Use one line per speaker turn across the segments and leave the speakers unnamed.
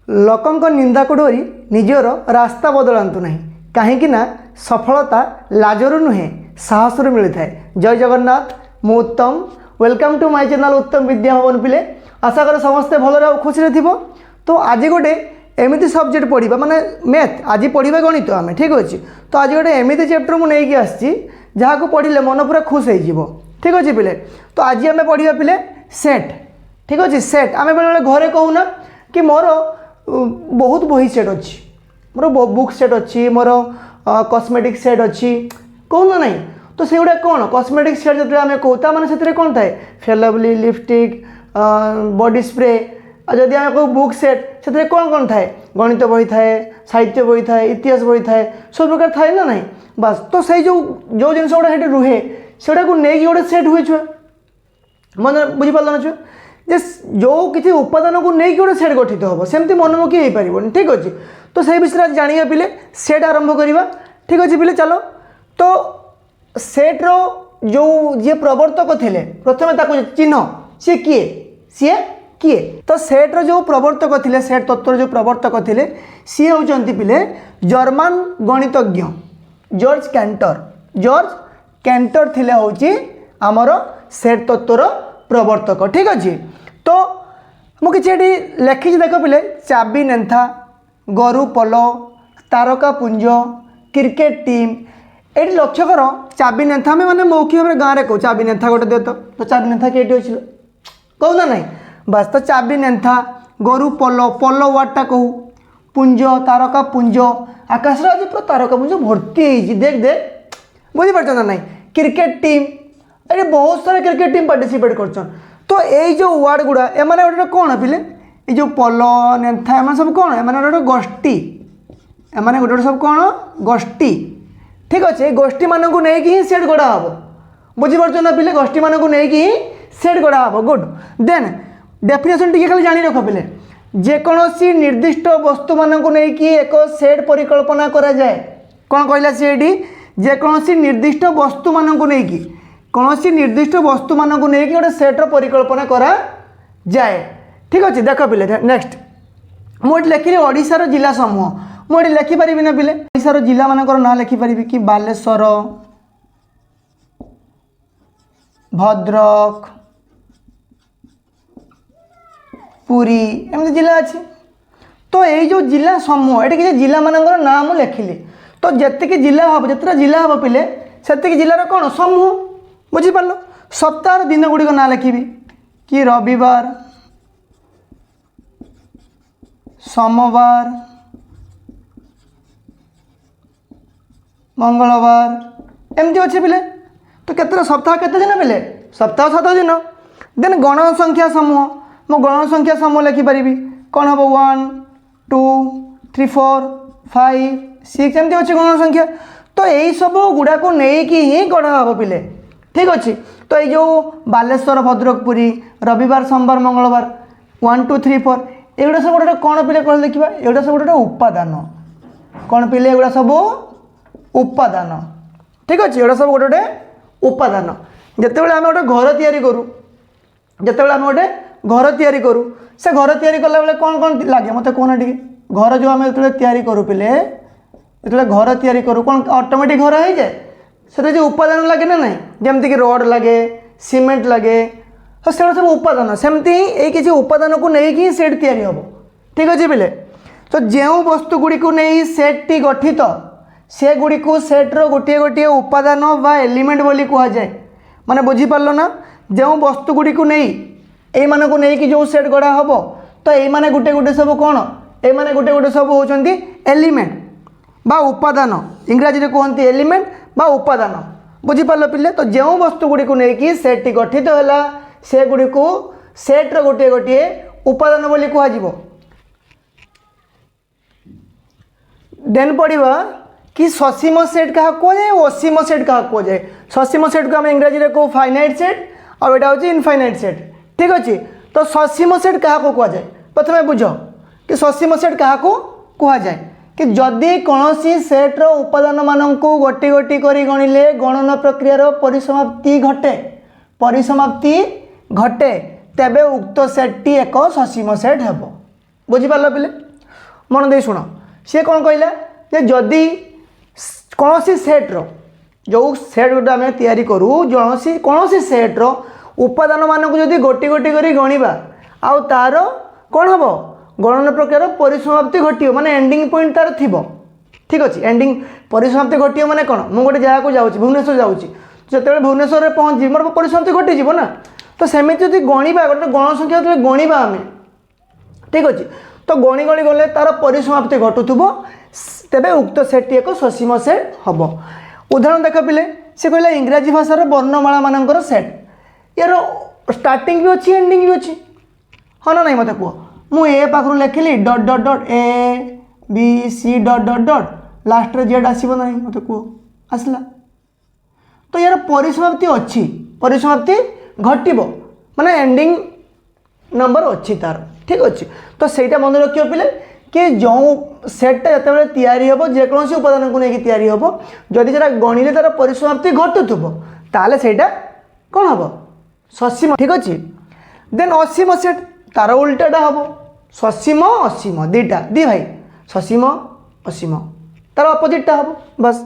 लोकंक निंदा को डोरी निजर रास्ता बदलांतु नहीं कहीं सफलता लाजरू नुहे साहसरू मिलता है। जय जगन्नाथ मु उत्तम वेलकम टू माय चैनल उत्तम विद्या भवन पिले आशा कर समस्ते भल खुशी थी। तो आज गोटे एमती सब्जेक्ट पढ़ा माने मैथ आज पढ़ा गणित आम ठीक अच्छे। तो आज गोटे एमती चैप्टर मुझे आसी जहाँ पढ़ले मन पूरा खुश हो ठीक अच्छे पिले। तो आज आम पढ़ा पिले सेट ठीक अच्छे। सेट आम बेले घरे कहूना कि मोर बहुत बही सेट अच्छी मोर बुक सेट अच्छी मोर कॉस्मेटिक सेट अच्छी कहूना नहीं। तो से गुड़ा कौन कॉस्मेटिक सेट जो आम कहता मैंने से कौन थाए fair lovely lipstick body spray. जदि आम कहूँ बुक सेट से कौन कौन थाए गणित बही थाए साहित्य बही थाए इतिहास बही थाए सब प्रकार थाए ना नहीं बस। तो से जो जिन गुड़ा रुहे से नहीं गोटे सेट हुए छुआ मन बुझीपार ना छुआ जे जो किसी उपादान को नहीं गोटे सेट गठित हम सेमती मनमुखी हो पार ठीक अच्छे। तो से विषय आज जाना पिले सेट आरंभ करवा ठीक अच्छे पिले चलो। तो सेट्र जो जी प्रवर्तक थे प्रथम चिन्ह सी किए सी किए। तो सेट्र जो प्रवर्तक थे सेट तत्वर जो प्रवर्तक थे सी होती पिले जर्मन गणितज्ञ जॉर्ज कैंटर। जॉर्ज कैंटर थिले होची आमर सेट तत्वर प्रवर्तक ठीक अच्छे। तो मुझे लिखी देख पिले चाबी नेंथा गोरु पलो तारका पुंज क्रिकेट टीम ये लक्ष्य कर चाबी नेंथा आम मैंने मौखिक भाव में गाँव में कहूँ चाबी नेंथा गोटे दे तो चाबी नेंथा किए अच्छे कहूना नहीं बस। तो चाबी नेंथा गोरु पलो पलो वार्डटा कहूँ पुंज तारका पुंज आकाश आज पूरा तारका पुंज भर्ती देख देख बुझीपार ना नहीं। क्रिकेट टीम ये बहुत सारा क्रिकेट टीम पार्टिसिपेट कर। तो ये जो वार्ड गुड़ा एम गोटे कौन पिले ये जो पलो नेंथा एम सब कौन एम गोटे गोष्ठी एम गोटे सब कौन गोष्ठी ठीक अच्छे। गोष्ठी मानक नहीं ही सेट गढ़ा हम बुझीपार ना पिले गोष्ठी मानक नहीं ही सेट गढ़ा हम गुड। देन डेफिनेशन टी खाली जानी रख पिले जेकोसी निर्दिष्ट वस्तु मानक नहीं कि एक सेट परिकल्पना करा जाए कौन कहला सी जेकोसी निर्दिष्ट वस्तु मानक नहीं कि कौन सी निर्दिष्ट वस्तु मानक नहीं कि गोटे सेट्र परिकल्पना करा जाए ठीक अच्छे। देख पिले नेक्स्ट मुझे लिखिली ओडिशार जिला समूह मुझे लिखिपारि ना पिले ओडिशार जिला मानकर ना लिखिपारि कि बालेश्वर भद्रक पुरी एमती जिला अच्छे। तो यही जो जिला समूह ये किसी जिला मानकर ना मुझे लिखिली तो जी जिला हम जितना जिला हम पिले से जिलार कौन समूह बुझीपार। सप्ताह दिन गुड़िक ना लिखी कि रविवार सोमवार मंगलवार एमती अच्छे पिले। तो केते सप्ताह केते दिन पिले सप्ताह 7 दिन। देन गण संख्या समूह मो गण संख्या समूह लिखिपारि कौन हम 1 2 3 4 5 6 एमती अच्छे गण संख्या। तो यही सब गुड़ा को लेकिन ही गढ़ा हम पिले ठीक अच्छे। तो ये जो बालेश्वर भद्रक पुरी रविवार सोमवार मंगलवार 1 2 3 4 एगुड़ा सब गोटे कौन पिले कह देखा एगुड़ा सब गोटे उपादान कौन पिले एगुड़ा सब उपादान ठीक अच्छे। एगुड़ा सब गोटे उपादान जिते आम गोटे घर तैयारी करूँ जिते आम गोटे घर तैयारी करूँ से घर तैयारी कला बेले कौन कौन लगे मत कहना टी घर जो आम जो तैयारी करूँ पिले जो घर तैयारी करूँ कौन ऑटोमेटिक घर हो जाए से जो उपादान लगे ना नहीं जमती कि रड लगे सीमेंट लगे तो से सब उपादान सेमती ही किसी उपादान को लेकिन सेट तैयारी हम ठीक अच्छे पिले। तो जो वस्तु गुड़ी को नहीं सेट टी गठित से गुड़ी को सेट्र गोटे गोटे उपादान बा एलिमेंट बोली कह जाए माने बुझीपार ना। जो वस्तु गुड़ी को नहीं ये को नहीं कि जो सेट गढ़ा हम तो ये गोटे गोटे सब कौन ये गोटे गोटे सब होती एलिमेंट बा उपादान इंग्राजी में कहते एलिमेंट बा उपादान बुझीपार पिले। तो जो वस्तु गुड़ी को लेकिन सेट गठित है से गुड़ी को सेट्र गोटे गोटे उपादान बोली कह। देन पढ़ा कि ससीम सेट क्या कहुए असीम सेट क्या कहुए। ससीम सेट को आम इंग्राजी में कहूँ फाइनाइट सेट और यहाँ हूँ इनफाइनाइट सेट ठीक अच्छे। तो ससीम सेट क्या कहुए प्रथम बुझ कि ससीम सेट क्या कहुए कि जदि कौन सेट्र उपादान मानक गोटी गोटी कर गणिले गणना प्रक्रियार परिसमाप्ति घटे तेबे उक्त सेट्टी एक ससीम सेट हे बुझीपार पिले। मन दे शुण सी कौन कहला जे जदि कौन सी सेट्र जो सेट गोटे आम या करूँ कौन सी सेट्र उपादान मानक जदि गोटी गोटी कर गणवा आउ तार कौन हम गणन प्रक्रिया परिसमाप्ति घटो माने एंडिंग पॉइंट तार थी ठीक अच्छे एंडिंग परिसमाप्ति घटो माने कौन मुझे गोटे जगह को जाऊँगी भुवनेश्वर जाऊँगी जो भुवनेश्वर में पहुँची मोर परिसमाप्ति घटीज ना तो सेमती जब गणवा गोटे गण संख्या जो गणवा आम ठीक अच्छे तो गणी गणी गले तार परिसमाप्ति घटुव तेरे उक्त सेट्टी एक ससीम सेट हम उदाहरण देख पिले से कहला इंग्राजी भाषार वर्णमाला मानकर सेट यार स्टार्टिंग भी अच्छी एंडिंग भी अच्छी हाँ ना नहीं मत कह मु ए पाखु लिखिली dot dot dot A B C dot dot dot last रे जेड आसब ना नहीं मत कह आसला तो यार परिसमाप्ति अच्छी परिसमाप्ति घटब माने एंडिंग नंबर अच्छी तार ठीक अच्छे तो सहीटा मन रखियो पिले कि जो सेट्टा जिते तैयारी हम जेकोसी उपादान को लेकिन तैयारी हम जदि से गणिले तार परिसमाप्ति घटुव ताले सहीटा कौन हम ससीम ठीक अच्छे देन असीम सेट तार उल्टाटा हम ससीम असीम दीटा दी भाई ससीम असीम तार अपोजिटा हम बस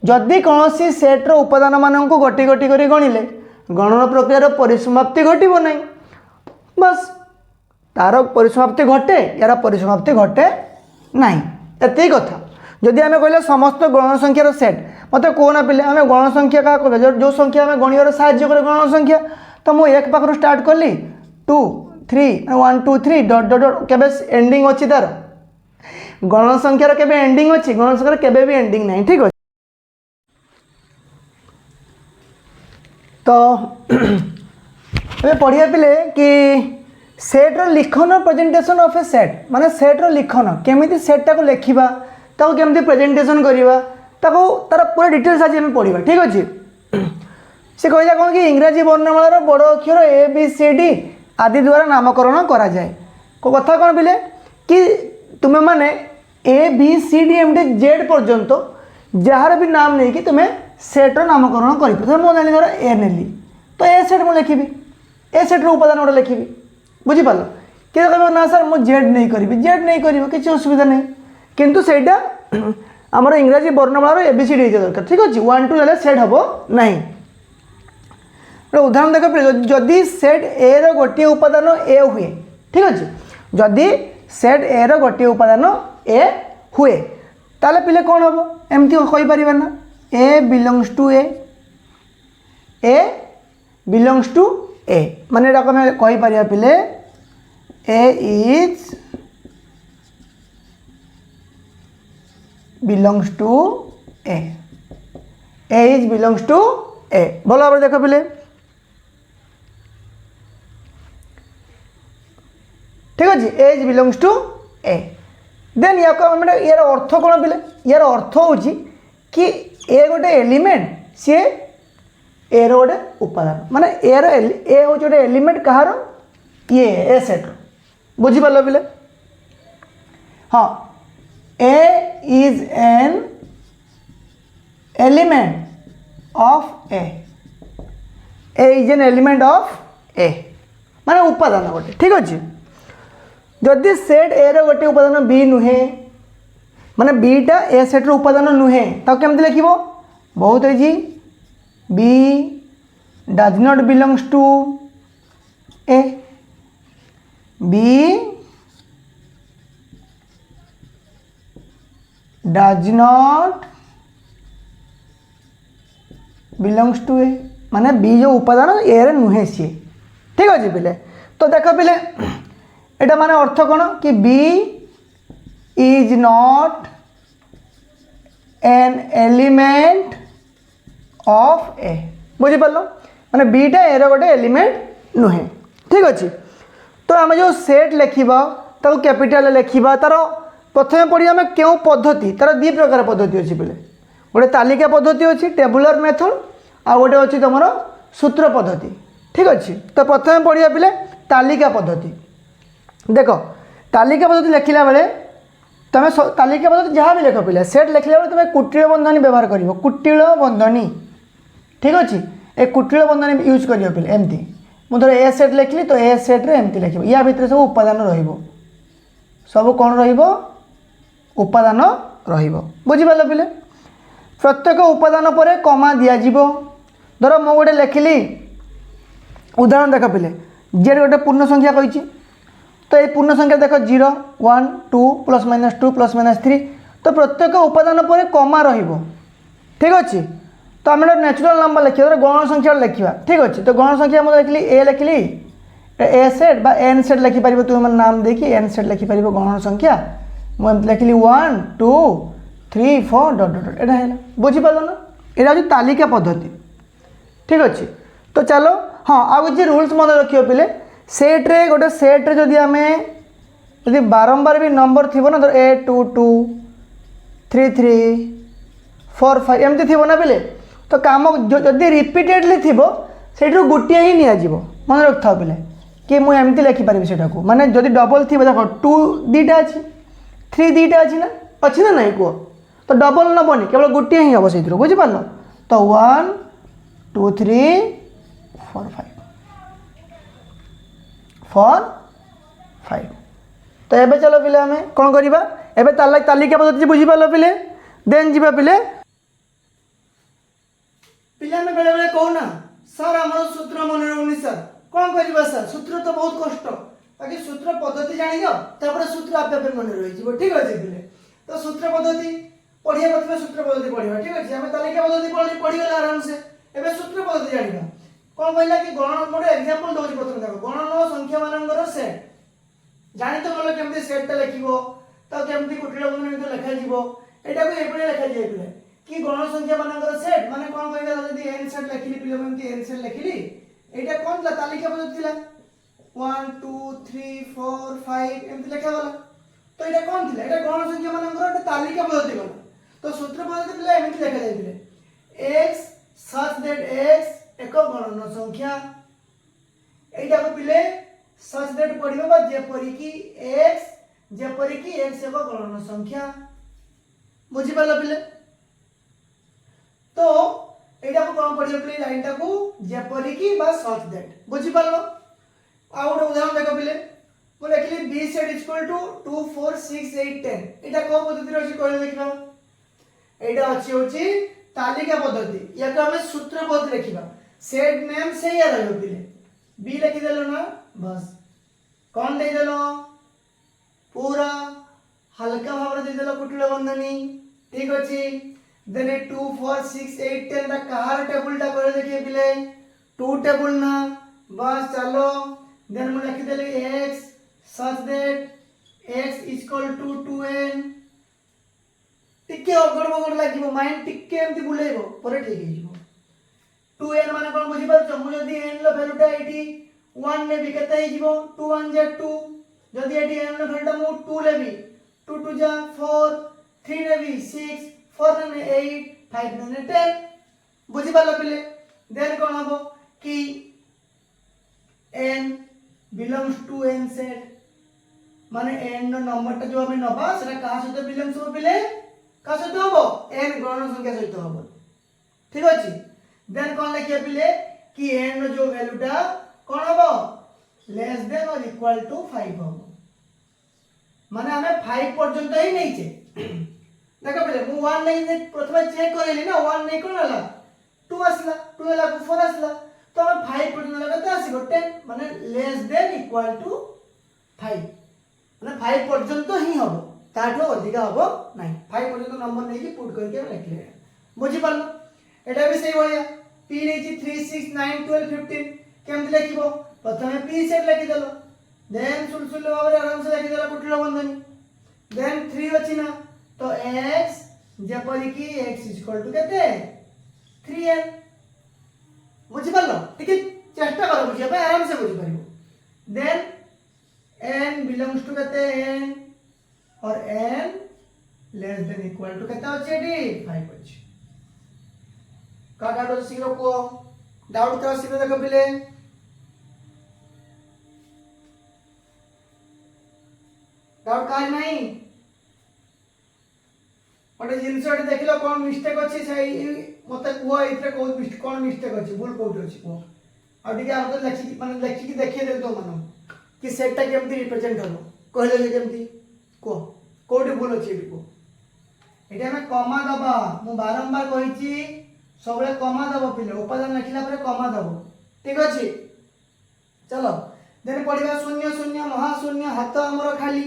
जदि कौन सी सेट्र उपादान मानक गोटी गोटी कर गणिले गणन प्रक्रियार परिसमाप्ति घटब ना बस तार परिसमाप्ति घटे यार परिसमाप्ति घटे ना एत कथा जदि आम कहले समस्त गण संख्यार सेट मत कहना पिले आम गण संख्या क्या कह जो संख्या आम गणवर साहय कर गण संख्या तो मुझे एक पाखर स्टार्ट कली 2 3 1 2 3 डट डट डट केबे एंडिंग अच्छी तार गण संख्यार केबे एंडिंग अच्छी गण संख्यार केबे भी एंडिंग नहीं ठीक अच्छे तो पढ़िया पिले कि सेट्र लिखन प्रेजेंटेशन ऑफ ए सेट माने सेट्र लिखन केमिति सेट्टा को लिखा ताको केमिति प्रेजेंटेशन करवा ताको तार पूरा डिटेल्स आज आम पढ़ा ठीक अच्छे से कहला कौन कि इंग्राजी वर्णमालार बड़ अक्षर ए बी सी डी आदि द्वारा नामकरण करा जाए को कथा कौन पिले कि तुम्हें माने A B C D M D Z पर्यंत जार भी नाम नहीं कि तुम्हें सेट्र नामकरण कर मुझे धर ए नेली तो ए सेट मुझे लिखी ए सेट्र उपादान गोटे लिखी बुझीपार कि कह ना सर मुझे जेड नहीं करी जेड नहीं कर किसी असुविधा नहीं किंतु सेटा आमर इंग्राजी वर्णमालार एबीसीडी दरकार ठीक अच्छे 1 2 सेट हम ना उदाहरण देख जदि सेट ए रो गोटे उपादान ए हुए ठीक अच्छे जदि सेट ए रो गोटे उपादान ए हुए ताले पिले कौन हम एमती कहीपर ना A belongs to A belongs to A माने कहीपर पिले A is belongs to A is belongs to A भल भाव देख पिले ठीक अच्छे A is belongs to A then या यार अर्थ कौन पिले यार अर्थ हूँ कि ए गोटे एलिमेंट सी ए रो गोटे उपादान माने ए हूँ गोटे एलिमेंट कहार ये ए सेट्र बुझीपार पिले हाँ A is an element of A is an element of A माने उपादान गोटे ठीक अच्छे जदि सेट ए रो गोटे उपादान बी नुहे माने बीटा ए सेट्र उपादान नुहे ताको केमती लिख बहुत easy B does not belongs to A B does not belongs to A माने बी जो उपादान ए रे नुहे सी ठीक अच्छे पिले तो देख पिले एटा माने अर्थ कौन कि B is not an element of A बुझीपार माने बीटा ए रो गोटे एलिमेंट नुहे ठीक अच्छे तो आम जो सेट लिखा ताको कैपिटल लिखा तार प्रथम पढ़ी आम क्यों पद्धति तार दी प्रकार पद्धति अच्छी पिले गोटे तालिका पद्धति अच्छी टेबुलर मेथड आ गोटे अच्छी तुम सूत्र पद्धति ठीक अच्छे तो प्रथम पढ़िया पिले तालिका पद्धति देख तालिका पद्धति लिखला बेले तुम तालिका पद्धति जहाँ भी लिख पिले सेट लिखला बेले तुम कुटिल बंधनी व्यवहार कर कुटिल बंधनी ठीक अच्छे ए कुटिल बंधनी यूज कर पिले एमती मुझे ए सेट लिखली तो ए सेट्रे एमती लिख या भितर सब उपादान रब कौन उपादान रहिबो बुझिपाल पिले प्रत्येक उपादान पर कमा दियाजिबो धर मु गोटे लिखिली उदाहरण देख पिले जे गोटे पूर्ण संख्या कही तो ये पूर्ण संख्या देख 0 1 2 प्लस माइनस 2 प्लस माइनस 3 तो प्रत्येक उपादान पर कमा रहिबो ठीक अच्छे तो आम नेचुरल नंबर लिखा गण संख्या लिखा ठीक अच्छे तो गण संख्या मुझे लिखली ए लिखली ए सेट बा एन सेट लिखिपर तुम नाम देखिए एन सेट लिखिपर गण संख्या मुझे लिखली 1 2 3 4 डट डट डट यहाँ बुझीपार ना यहाँ हूँ तालिका पद्धति ठीक अच्छे तो चलो हाँ आउ किसी रूल्स मन रखियो पिले सेट्रे गोटे सेट्रे जदि आम जदि बारंबार भी नंबर थी ना तो 8 2 2 3 3 4 5 एमती थी ना पिले तो कम जदि रिपीटेडली थी से गोटे ही निजी मन रखि था पिले कि मुझे एमती लिखिपारि से माने जदि डबल थी देख 2 2टा अच्छी 3 2टा अच्छी ना अच्छी ना नहीं कह तो डबल नबनी केवल गोटे ही हम से बुझिपार तो 1 2 3 4 5 4 5 तो एबे चलो पिले आम कौन करवा एबे तालिका पद्धति बुझिपार पिले देन जीवा पिले पिले आम बेले बेले कहूना सर आम सूत्र मन रहुनी सर कौन करवा सर सूत्र तो बहुत कष्ट बाकी सूत्र पद्धति जान जापर सूत्र आपे आपे मन रही ठीक अच्छे पिले तो सूत्र पद्धति पढ़िया प्रथम सूत्र पद्धति पढ़ा ठीक अच्छे आम तालिका पद्धति पढ़ीगला आराम से एबे सूत्र पद्धति जाना कौन कहला कि गणन गोटे एग्जांपल दउछि प्रथम देख गणन संख्या मानकर सेट जानी तो गल केमती सेट लिखिबो तो केमती कुटिल बंधन में लिखा जीवो एटा को एपळे लिखा जाय पिले कि गण संख्या मानकर सेट माने कोन कहला जदी n सेट लिखिली पिले एमती n सेट लिखिली एटा कोन था तालिका पद्धति थिला 1 2 3 4 5 एमती लिखा गला तो एटा कोन थिला एटा गण संख्या मानकर एटा तालिका पद्धति गला तो सूत्र पद्धति पिले एमती लिखा जाय पिले x such that x एक गणन संख्या एटा को पिले सच दैट पढ़िबा बा जेपरि की x एक गणन संख्या बुझी पाल पिले तो एटा को कोन पढ़िबा पिले लाइनटा को जेपरि की बा सच दैट बुझी पाल आ गोटे उदाहरण देखो पिले मु लिखली b सेट इक्वल टू 2 4 6 8 10 एटा को पद्धति रे अछि कहले देखिबा एटा अछि होछि तालिका पद्धति या को हमें सूत्र पद्धति लिखिबा सेट नेम से या रहिबो पिले बी लिखि देलो ना बस कौन दे देलो पूरा हल्का भाव दे देलो कुटिल बंधनी ठीक अछि देन 2 4 6 8 10 दा कहार टेबल टा करे देखिए पिले 2 टेबल ना बस चलो देन मु लिखि देली x such that x = 2n टिके अगड़ बगड़ लागिबो माइंड टिके एमती बुलेइबो परे ठीक हेजिबो 2n माने कोन बुझि परछ मु जदी n लो वैल्यूटा एटी 1 ने भी केते हेजिबो 2 1 जा 2 जदी एटी n लो वैल्यूटा मु 2 लेबी 2 2 जा 4 3 ने भी 6 4 ने 8 5 ने 10 बुझि पालो पिले देन कोन हबो कि n belongs to n set माने n नो नंबर टा जो हमें नबा सेटा का सहित बिलोंग्स हो पिले का सहित हबो n गणन संख्या सहित हबो ठीक अछि देन कोन लिखिया पिले कि n नो जो वैल्यूटा कोन हबो लेस देन और इक्वल टू 5 हबो माने हमें 5 पर्यंत ही नहीं छे देखो पिले मु 1 नहीं प्रथम चेक करली ना 1 नहीं कोन हला 2 आसला 2 हला 4 आसला तो हमें 5 पर्यंत लगाते आसीबो 10 माने लेस देन इक्वल टू 5 माने 5 पर्यंत ही हबो ताठो अधिक हबो नहीं 5 पर्यंत नंबर नै कि पुट करके लिखले बुझी पालो एटा भी सही होया p नै 3 6 9 12 15 केमति लिखिबो प्रथमे p सेट लिखि देलो देन सुलसुल भाबरे आराम से लिखि देलो कुटिल बंधनी देन 3 अछि ना तो x जेपरि कि x = केते 3n बुझी पालो ठीक चेष्टा करो बुझिया पे आराम से बुझी परिबो देन n belongs to केते n और n less than equal to केते अछि एटी 5 अछि का डाउट अछि शीघ्र को डाउट का शीघ्र देखो पिले डाउट का नहीं ओटे जिंसट देखिलो कोन मिस्टेक अछि सही मते को इतरे कोन मिस्टेक अछि भूल कोठी अछि को आ ठीक आ तो लक्षी माने लक्षी की देखिए दे तो मानो कि सेटटा केमती रिप्रेजेंट हबो कहले जे केमती को कोठी भूल अछि को ये आम कमा दबा मु बारंबार कही सब कमा दब पिले उपादान लिखला कमा दब ठीक अच्छे। चलो देन पढ़ा शून्य शून्य महाशून्य हाथ आमर खाली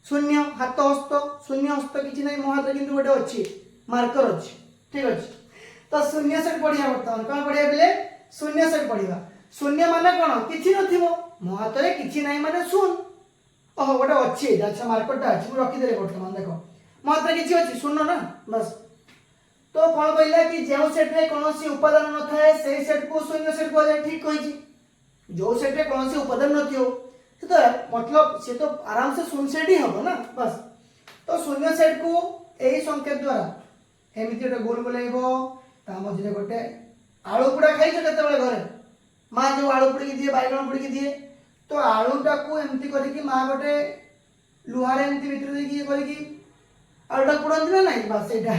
शून्य हाथ हस्त शून्य हस्त किसी ना मो हाथ कितु गोटे अच्छी मार्कर अच्छी ठीक अच्छे। तो शून्य सेट पढ़िया बर्तमान कौन पढ़िया पिले शून्य सेट पढ़ा शून्य माने कौन किसी नथिबो मो हाथ में किसी ना माने शून ओहो गोटे अच्छी अच्छा मार्करटा अच्छी मुझे रखीदे बर्तमान देख मो हाथ में किसी अच्छी शून्य ना बस। तो कौन कहला कि जो सेट में कौन उपादान न थाए से सेट को शून्य सेट कह जाए ठीक कही जो सेट में कौन उपादान न थी तो मतलब से तो आराम से शून्य सेट ही हम ना बस। तो शून्य सेट को यही संकेत द्वारा एमती गोटे गोल बुलेब मझे गोटे आलू पुड़ा खाई केत घरे माँ जो आलू पुड़ी दिए बैगण पुड़ी दिए तो आलूटा को एमती करके माँ गोटे लुहार एमती भितर देखिए करके आलूटा पुड़ती ना नहीं बस यहाँ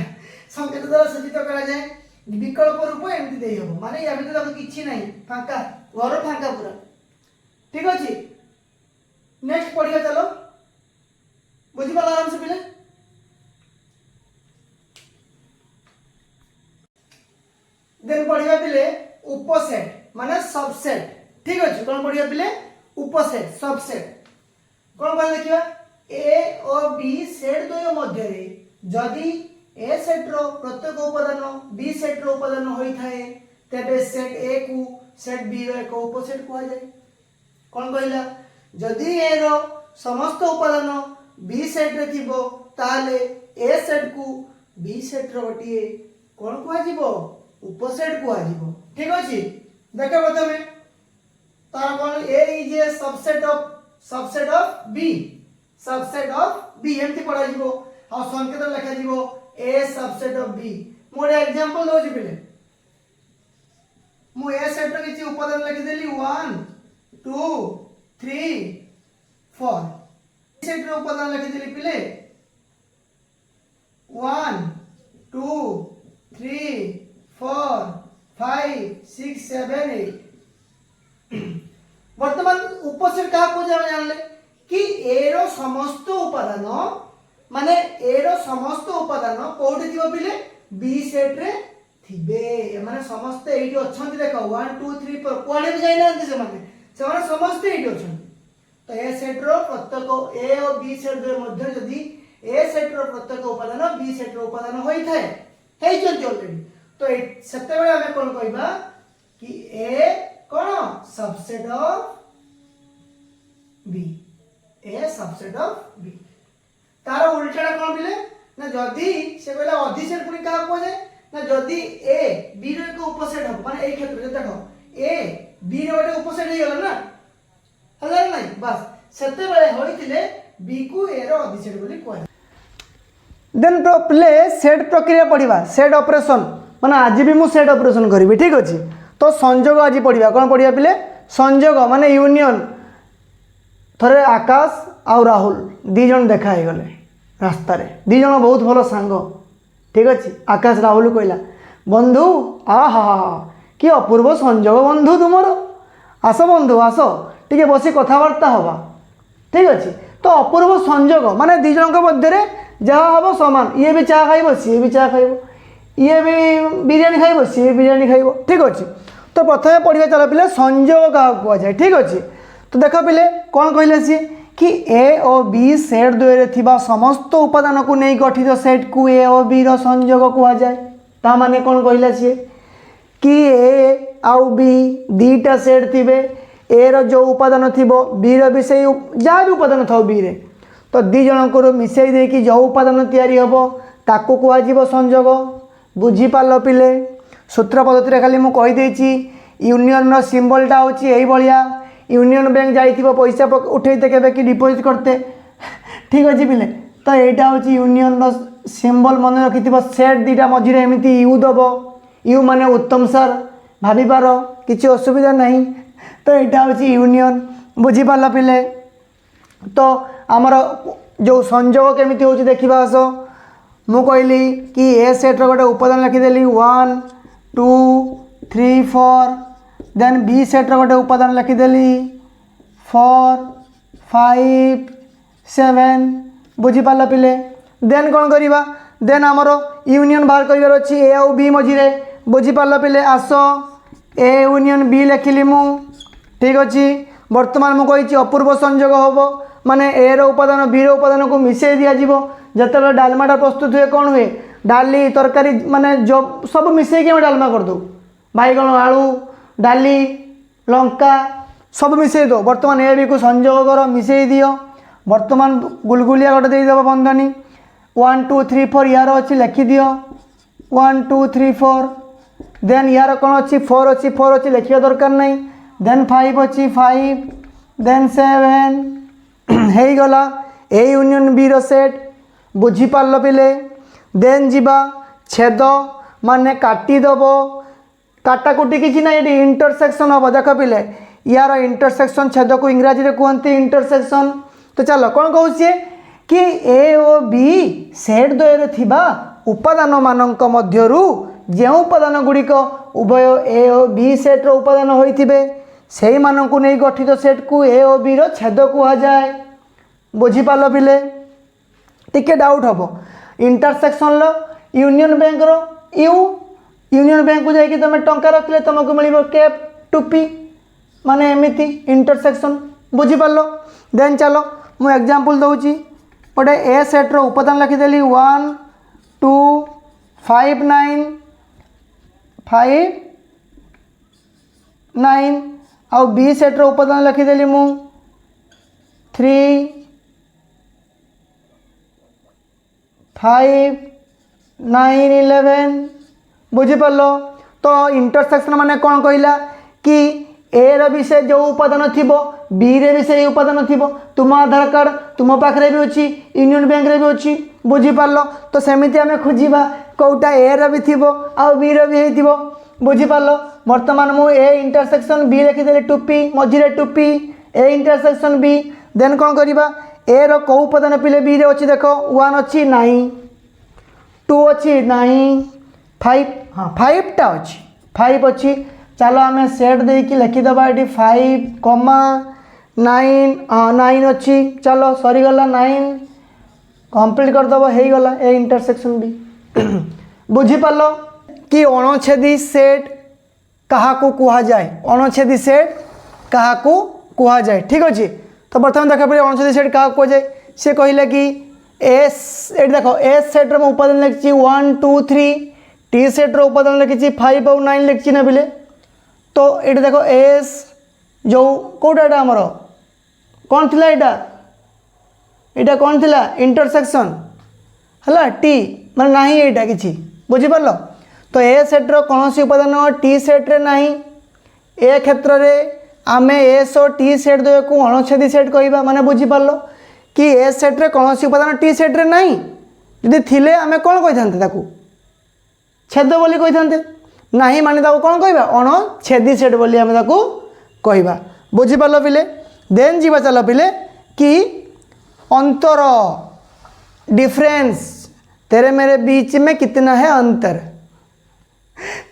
संकेत द्वारा सूचित करा जाए विकल्प रूप एमती दे हम माने या भीतर किसी ना फांका घर फांका पूरा ठीक अच्छे। नेक्स्ट पढ़िया चलो बुझीपाल आराम से पिले देन पढ़िया पिले उपसेट माने सबसेट ठीक अच्छे। कौन पढ़िया पिले उपसेट सबसेट कौन कह देखिए ए और बी सेट द्वय मध्य जदि ए सेट रो प्रत्येक उपादान बी सेट रो उपादान होता है तेबे सेट ए को सेट बी रो एक उपसेट कह जाए। कौन कहला जदि ए रो समस्त उपादान बी सेट रे थिबो ताले ए सेट को बी सेट रो गोटे कौन कह जीवो उपसेट कह जीवो ठीक अछि। देख प्रथमे तार कौन A is a subset of B एमती पढ़ा जीवो आ संकेत लिखा जीवो ए सबसेट ऑफ बी। मोर एग्जांपल दो पिले मु ए सेट रो किछि उपादान लिखि देली 1 2 3 4 सेट रो उपादान लिखि देली पिले 1 2 3 4 5 6 7 8 वर्तमान उपसेट क्या को जानले कि ए रो समस्त उपादान माने ए रो समस्त उपादान कोठी थिबो पिले बी सेट रे थिबे माने समस्त एठी अछंती देखो 1 2 3 4 कोडे भी जाइनांती से माने समस्त एठी अछंती। तो ए सेट रो प्रत्येक ए और बी सेट दे मध्य जदी ए सेट रो प्रत्येक उपादान बी सेट रो उपादान होई थाए हेइ जंती ऑलरेडी तो सेते बेले हमें कोन कहबा कि ए कोन subset of B A subset of B. तार उल्टाटा कोन बिले ना जदी से बेले अधिसेट पुनी का को जाए ना जदी ए बी रो एक उपसेट हो माने एई क्षेत्र रे देखो ए बी रो एक उपसेट हे गेल ना हला नहीं बस सेते बेले होइतिले बी को ए रो अधिसेट बोली कहै। देन तो प्ले सेट प्रक्रिया पढ़िबा सेट ऑपरेशन माने आज भी मु सेट ऑपरेशन करिवि ठीक अछि। तो संयोग आज पढ़िबा कोन पढ़िया पिले संयोग माने यूनियन थरे आकाश आउ राहुल दी जन देखा ही गले रास्ता रे दी जन बहुत भलो सांग ठीक अच्छे। आकाश राहुल कहला बंधु आहा कि अपूर्व संयोग बंधु तुमर आस बंधु आस टिके बसी कथबार्ता हवा ठीक अच्छे। तो अपूर्व संयोग माने दी जन मध्य जहाँ हम समान ये भी चाह खाइब सी भी चाह खाइब ये भी बिरियानी खाइब सी बिरियानी खाइब ठीक अच्छे। तो प्रथम पढ़िया चल पिले संयोग क्या कहुए ठीक अच्छे। तो देख पिले कौन कहले सी कि ए और बी सेट द्वय थिबा समस्त उपादान को नहीं गठित सेट को ए और बी रो संयोग कहुआ जाए। ता माने कौन कहले सी कि ए आउ बी दीटा सेट थिबे ए रो जो उपादान थिबो बी रो भी से जहाँ भी उपादान थाउ बी रे तो दी जन को मिसई दे कि जो उपादान तैयारी हबो ताको कहुआ जीवो संयोग। बुझी पाल पिले सूत्र पद्धति खाली मु कहि देछि यूनियन रो सिंबलटा होछि एई बलिया यूनियन बैंक जाइथिबो पैसा उठेइते केबे कि डिपोजिट करते ठीक अछि पिले। तो एटा होछि यूनियन रो सिंबल मन रखिथिबो सेट दीटा मझिरे एमिति यू दबो यू माने उत्तम सर भाबी पारो किछि असुविधा नहीं। तो एटा होछि यूनियन बुझी पाल पिले। तो आमर जो संयोग केमिति होछि देखिबा आसो मु कहली कि ए सेट रो गोटे उपादान लिखिदेली 1 2 3 4 देन बी सेट रो गोटे उपादान लिखिदेली 4 5 7 बुझी पाल पिले। देन कौन करिबा देन आमर यूनियन बाहर करिवार अछि ए और बी मझिरे बुझी पारल पिले आस ए यूनियन बी लिखिली मु ठीक अछि वर्तमान मु कहिछि अपूर्व संयोग होबो माने ए रो उपादान बी रो उपादान को मिसै दिया जिवो जतबे डालमाटा प्रस्तुत हुए कौन हुए डाली तरकारी माने जो सब मिसै के डालमा कर दो बैगण आलू डाली लंका सब मिसै दो वर्तमान ए बी को संयोग कर मिसै दियो वर्तमान गुलगुलिया गोटे दे देबो बंधनी 1 2 3 4 यार अच्छी लिखि दियो 1 2 3 4 देन यार कौन अच्छी 4 अच्छी लिखा दरकार नहीं देन 5 अच्छी 5 देन 7 हो गला ए यूनियन बी रो सेट बुझी पारल पिले देन जीवा छेद माने काटिदेव काटाकुटी किसी ना ये इंटरसेक्शन हम देख पिले यार इंटरसेक्शन छेद को इंग्राजी में कहते इंटरसेक्शन तो चलो कौन कहूँ कि ए ओ बी सेट द्वयर थिबा उपादान मानक मध्यरु जो उपादान गुड़िक उभय ए ओ बी सेट रो उपादान होइथिबे सेही मानक नहीं गठित सेट को ए ओ बी रो छेद कह जाए बुझी पाल पिले टिके डाउट हम इंटरसेक्शन लो यूनियन बैंक रो यूनियन बैंक को जाकि तुम टंका रखले तुमको मिल कैप टोपी माने एमती इंटरसेक्शन बुझी पाल देन चलो मु एग्जांपल दउची गोटे ए सेट रो उपादान लिखिदेली 1 2 5 9 5 9 आउ बी सेट रो उपादान लिखिदेली मु 3 5 9 11 बुझी पाल तो इंटरसेक्शन माने कौन कहला कि ए रो विषय जो उपादान थिबो बी रे भी से उपादान थिबो तुम आधार कार्ड तुम पाखरे भी अच्छी यूनियन बैंक रे भी अच्छी बुझी पारल तो सेमिति आमे खोजिबा कोटा ए रो भी थिबो आ बी रो भी हेतिबो बुझी पारल वर्तमान मु ए इंटरसेक्शन बी लिखि देले टोपी मझिरे टोपी ए इंटरसेक्शन बी देन कोन करिबा ए रो को उपादान पिले बी रे अच्छी देखो 1 अच्छी नहीं 2 अच्छी नहीं 5 हाँ 5 टा अच्छी 5 अच्छी चलो आम सेट देकी लिखिदबा ये 5 कमा 9 हाँ 9 अच्छी चलो सरीगला 9 कंप्लीट करदेव हो गला ए इंटरसेक्शन भी बुझी पाल कि अणछेदी सेट क्या कह जाए अणछेदी सेट क्या कह जाए ठीक अच्छे तो बर्तमान देख पे अणछेदी सेट क्या कह जाए सी कहले कि एस ये देख एस सेट रो उपादान लिखी 1 2 3 टी सेट रो उपादान लिखी 5 और 9 लिखी ना बिले तो ये देख एस जो कौटा यहाँ आमर कौन थिला यहाँ कौन थिला इंटरसेक्शन है टी माने नहीं यहाँ कि बुझीपार तो ए सेट्र कौन उपादान टी सेट्रे नहीं ए क्षेत्र में आम एस और टी सेट द्वय को अणछेदी सेट कहवा माने बुझीपार कि ए सेट्रे कौन उपादान टी सेट्रे नहीं जदि थिले आम कौन कही था छेद बोली कही नहीं माने ताको कौन कहवा अणछेदी सेट बोली आम ताको कहवा बुझीपार पिले देन जीवा चल पिले कि अंतर डिफरेंस तेरे मेरे बीच में कितना है अंतर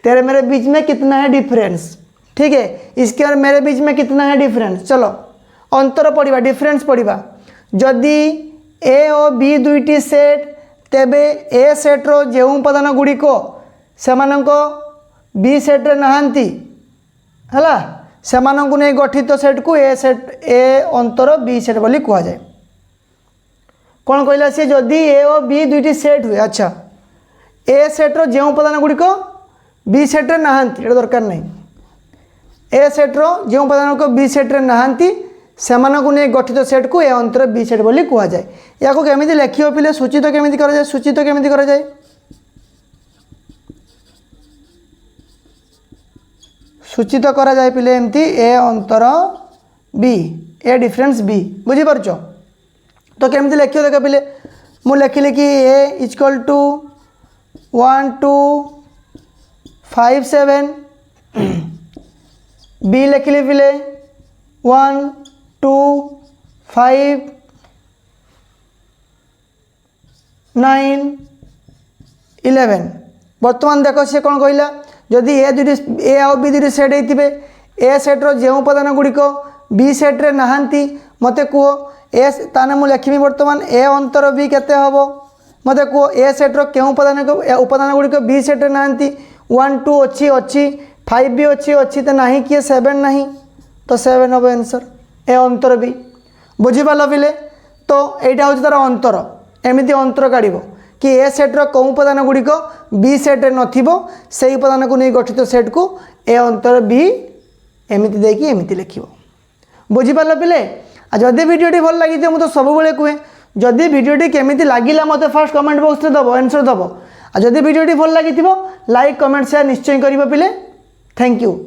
तेरे मेरे बीच में कितना है डिफरेंस ठीक है इसके और मेरे बीच में कितना है डिफरेंस चलो अंतर पढ़ा डिफरेंस पढ़ा जदि ए और बी दुईटी सेट तेबे ए सेट्र जो उपादान गुड़िक से बी सेट्रे नहांती है से नहीं गठित सेट को ए सेट ए अंतर बी सेट बोली कह जाए कौन कहला सी जदि ए और बी दुईटी सेट हुए अच्छा ए सेट्र जो उपादान गुड़िक बी सेट्रे नहांती ये दरकार नहीं ए सेट्र जो उपादान को बी सेट्रे नहांती से नहीं गठित सेट को ए अंतर बी सेट बोली कह जाए या केमी लिख पिले सूचित केमी कराए सूचित केमी कराए सूचित करा जाए पिले एमती ए अंतर बी ए डिफरेंस बी बुझीपार तो केमती लिख देख पिले मु लिखिली कि ए इक्वल टू 1 2 5 7 बी लिखिली पिले 1 2 5 9 11 बर्तमान देख सी कौन कहला जदि ए दुईटी ए आउ बी दुईटी सेट होते ए सेट्र जो उपादान गुड़िक बी सेट्रे नहांती मते कह ए ताने मु लिखिमी बर्तमान ए अंतर बी केते हबो मत कह ए सेट्र के उपादान गुड़िक बी सेट्रे ना 1 2 अच्छी 5 भी अच्छी तो ना किए 7 ना तो 7 हम आंसर ए अंतर भी बुझीपाल पिले तो यहाँ हूँ तार अंतर एमती अंतर काढ़ कि ए सेट्र कौ उपादान गुड़िक बी सेट्रे नई उपादान को नहीं गठित सेट को ए अंतर बी एमती देकी एमती लिख बुझीपाल पिले जदि भिडियोटी भल लगी मुझे सब कहे जदि भिडियोटी केमिति लागिला मत फास्ट कमेंट बॉक्स में दब आंसर दब जदि भिडियोटी भल लगी लाइक कमेंट शेयर निश्चय करिबो पिले थैंक यू।